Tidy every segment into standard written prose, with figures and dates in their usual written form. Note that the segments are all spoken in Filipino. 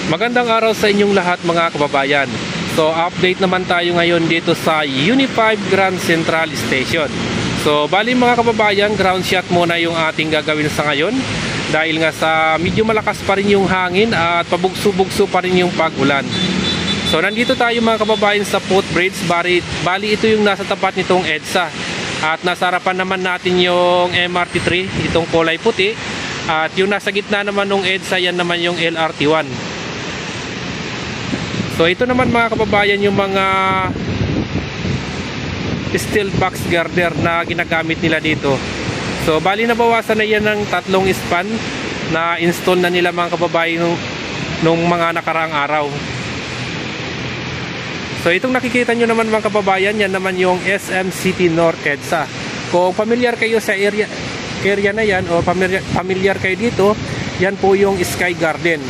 Magandang araw sa inyong lahat mga kababayan. So update naman tayo ngayon dito sa Uni5 Grand Central Station. So bali mga kababayan, ground shot muna yung ating gagawin sa ngayon. Dahil nga sa medyo malakas pa rin yung hangin at pabugso-bugso pa rin yung pag-ulan. So nandito tayo mga kababayan sa footbridge. Bali ito yung nasa tapat nitong EDSA. At nasa harapan naman natin yung MRT3, itong kulay puti. At yung nasa gitna naman ng EDSA, yan naman yung LRT1. So ito naman mga kababayan yung mga steel box girder na ginagamit nila dito. So bali nabawasan na yan ng 3 span na install na nila mga kababayan nung mga nakaraang araw. So itong nakikita nyo naman mga kababayan, yan naman yung SM City North EDSA. Kung familiar kayo sa area na yan o familiar kayo dito, yan po yung Sky Garden.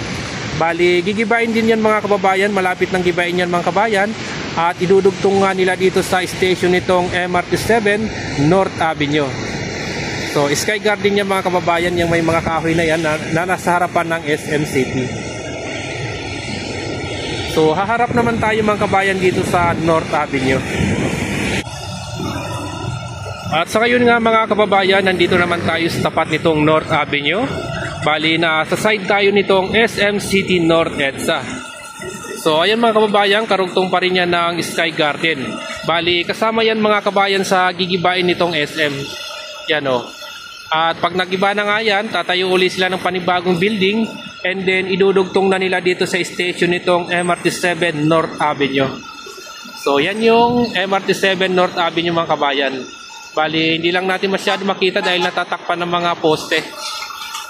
Bali, gigibain din yan mga kababayan, malapit ng gibain yan mga kababayan. At idudugtong nga nila dito sa station nitong MRT7 North Avenue. So, Sky Garden yan mga kababayan, yung may mga kahoy na yan na nasa harapan ng SM City. So, haharap naman tayo mga kababayan dito sa North Avenue. At sa ngayon nga mga kababayan, nandito naman tayo sa tapat nitong North Avenue. Bali na sa side tayo nitong SM City North EDSA. So ayan mga kababayan, karugtong pa rin yan ng Sky Garden. Bali kasama yan mga kababayan sa gigibain nitong SM. Yan o. At pag nagiba na nga yan, tatayo uli sila ng panibagong building. And then idudugtong na nila dito sa station nitong MRT7 North Avenue. So yan yung MRT7 North Avenue mga kababayan. Bali hindi lang natin masyado makita dahil natatakpan ng mga poste.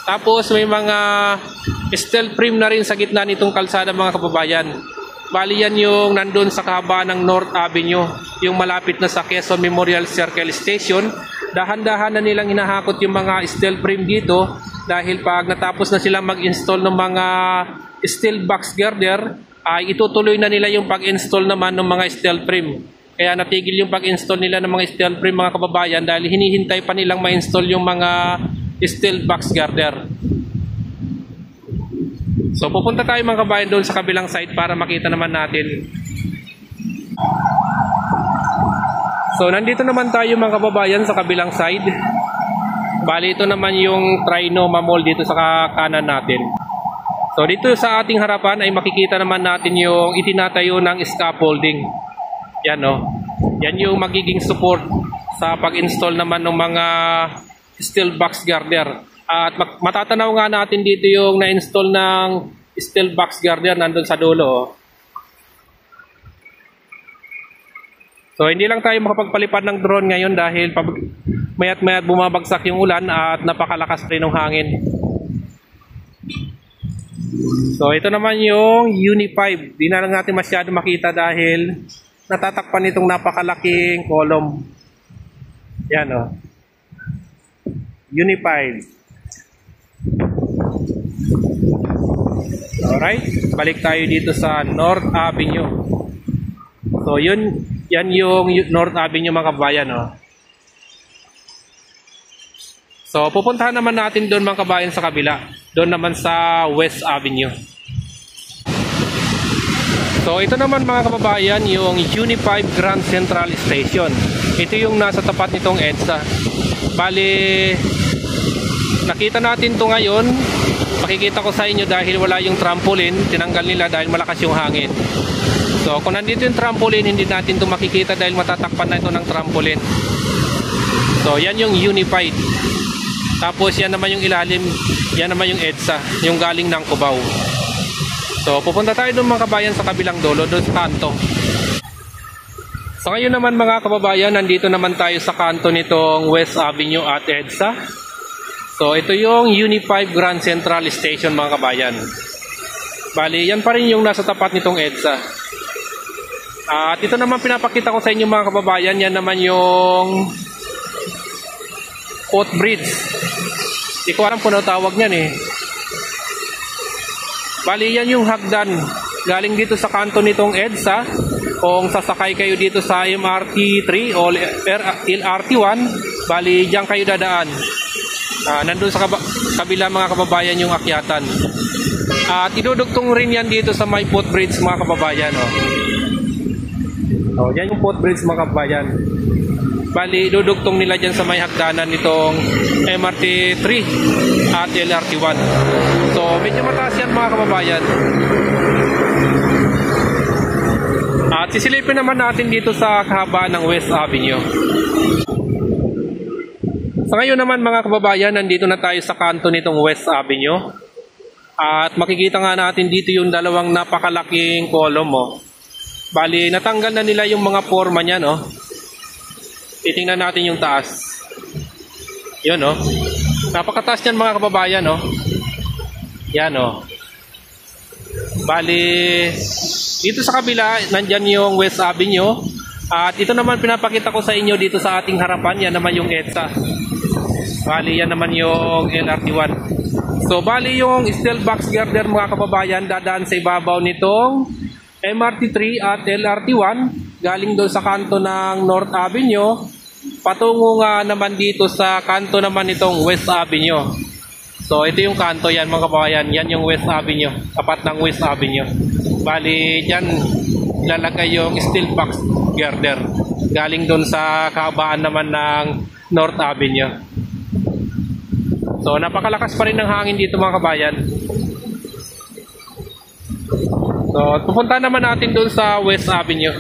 Tapos may mga steel frame na rin sa gitna nitong kalsada mga kababayan. Bali yan yung nandun sa kahabaan ng North Avenue, yung malapit na sa Quezon Memorial Circle Station. Dahan-dahan na nilang hinahakot yung mga steel frame dito dahil pag natapos na silang mag-install ng mga steel box girder, ay itutuloy na nila yung pag-install naman ng mga steel frame. Kaya natigil yung pag-install nila ng mga steel frame mga kababayan dahil hinihintay pa nilang ma-install yung mga steel box girder. So pupunta tayo mga kabayan doon sa kabilang side para makita naman natin. So nandito naman tayo mga kababayan sa kabilang side. Bali ito naman yung Trinoma Mall dito sa kanan natin. So dito sa ating harapan ay makikita naman natin yung itinatayo ng scaffolding. Yan o. Yan yung magiging support sa pag-install naman ng mga steel box girder. At matatanaw nga natin dito yung na-install ng steel box girder nandun sa dulo. So hindi lang tayo makapagpalipad ng drone ngayon dahil mayat-mayat bumabagsak yung ulan at napakalakas rin ng hangin. So ito naman yung Uni5. Di na lang natin masyado makita dahil natatakpan itong napakalaking column. Yan o. Uni5. Alright, balik tayo dito sa North Avenue. So yan yung North Avenue mga kabayan. Oh. So pupuntahan naman natin doon mga kabayan sa kabila. Doon naman sa West Avenue. So ito naman mga kababayan yung Uni5 Grand Central Station. Ito yung nasa tapat nitong EDSA. Bali nakita natin to ngayon. Makikita ko sa inyo dahil wala yung trampoline. Tinanggal nila dahil malakas yung hangin. So kung nandito yung trampoline, hindi natin to makikita dahil matatakpan na ito ng trampoline. So yan yung Uni5. Tapos yan naman yung ilalim. Yan naman yung EDSA, yung galing ng Cubao. So pupunta tayo doon mga kabayan sa kabilang dulo, doon sa kanto. So ngayon naman mga kababayan, nandito naman tayo sa kanto nitong West Avenue at EDSA. So ito yung Uni5 Grand Central Station mga kabayan. Bali yan pa rin yung nasa tapat nitong EDSA. At ito naman pinapakita ko sa inyo mga kababayan, yan naman yung footbridge. Hindi ko alam kung ano tawag niyan eh. Bali yan yung hagdan galing dito sa kanto nitong EDSA. Kung sasakay kayo dito sa MRT3 o LRT1, bali diyan kayo dadaan. Nandun sa kabila mga kababayan yung akyatan. At idudugtong rin yan dito sa may footbridge mga kababayan. Yan yung footbridge mga kababayan. Bali, idudugtong nila dyan sa may hagdanan nitong MRT 3 at LRT 1. So, medyo mataas yan mga kababayan. At sisilipin naman natin dito sa kahabaan ng West Avenue. Sa ngayon naman mga kababayan, nandito na tayo sa kanto nitong West Avenue. At makikita nga natin dito yung dalawang napakalaking column. Bali, natanggal na nila yung mga forma niya, no? Titingnan natin yung taas. Yun, no? Napakataas niyan mga kababayan, no? Yan, no? Bali, dito sa kabila, nandyan yung West Avenue. At ito naman pinapakita ko sa inyo dito sa ating harapan. Yan naman yung EDSA. Bali, yan naman yung LRT 1. So, bali yung steel box girder mga kababayan, dadaan sa ibabaw nitong MRT 3 at LRT 1. Galing doon sa kanto ng North Avenue. Patungo nga naman dito sa kanto naman nitong West Avenue. So, ito yung kanto yan mga kababayan. Yan yung West Avenue. Tapat ng West Avenue. Bali, dyan ilalagay yung steel box girder. Galing doon sa kahabaan naman ng North Avenue. So, napakalakas pa rin ng hangin dito mga kabayan. So, pupunta naman natin doon sa West Avenue.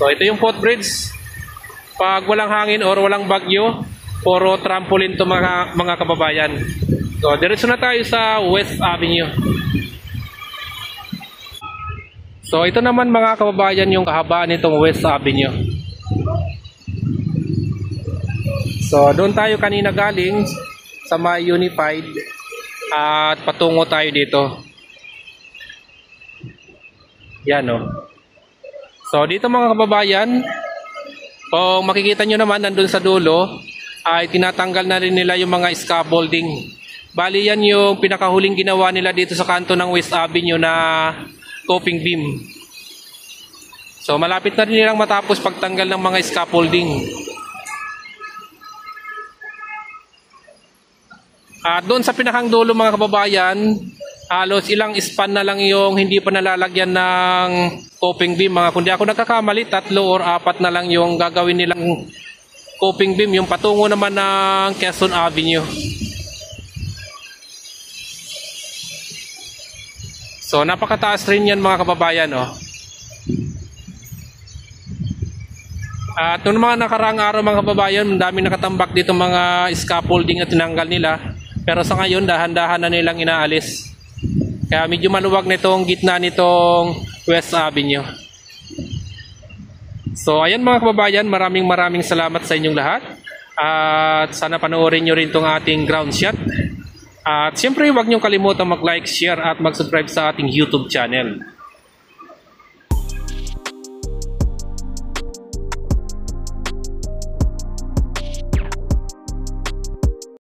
So, ito yung footbridge. Pag walang hangin or walang bagyo, puro trampoline to mga kababayan. So, diretso na tayo sa West Avenue. So, ito naman mga kababayan yung kahabaan nitong West Avenue. So, doon tayo kanina galing sa may Unified at patungo tayo dito. Yan, no? So, dito mga kababayan, kung makikita nyo naman nandun sa dulo, ay tinatanggal na rin nila yung mga scaffolding. Bali, yan yung pinakahuling ginawa nila dito sa kanto ng West Avenue na coping beam. So, malapit na rin nilang matapos pagtanggal ng mga scaffolding. At doon sa pinakang dulo mga kababayan, halos ilang span na lang yung hindi pa nalalagyan ng coping beam. Kundi ako nagkakamali, 3 or 4 na lang yung gagawin nilang coping beam. Yung patungo naman ng Quezon Avenue. So, napakataas rin yan mga kababayan. At noong mga nakaraang araw mga kababayan, daming nakatambak dito mga scaffolding na tinanggal nila. Pero sa ngayon, dahan-dahan na nilang inaalis. Kaya medyo maluwag nitong gitna nitong West Avenue. So, ayan mga kababayan, maraming salamat sa inyong lahat. At sana panoorin nyo rin itong ating ground shot. At siyempre, huwag nyo kalimutan mag-like, share at mag-subscribe sa ating YouTube channel.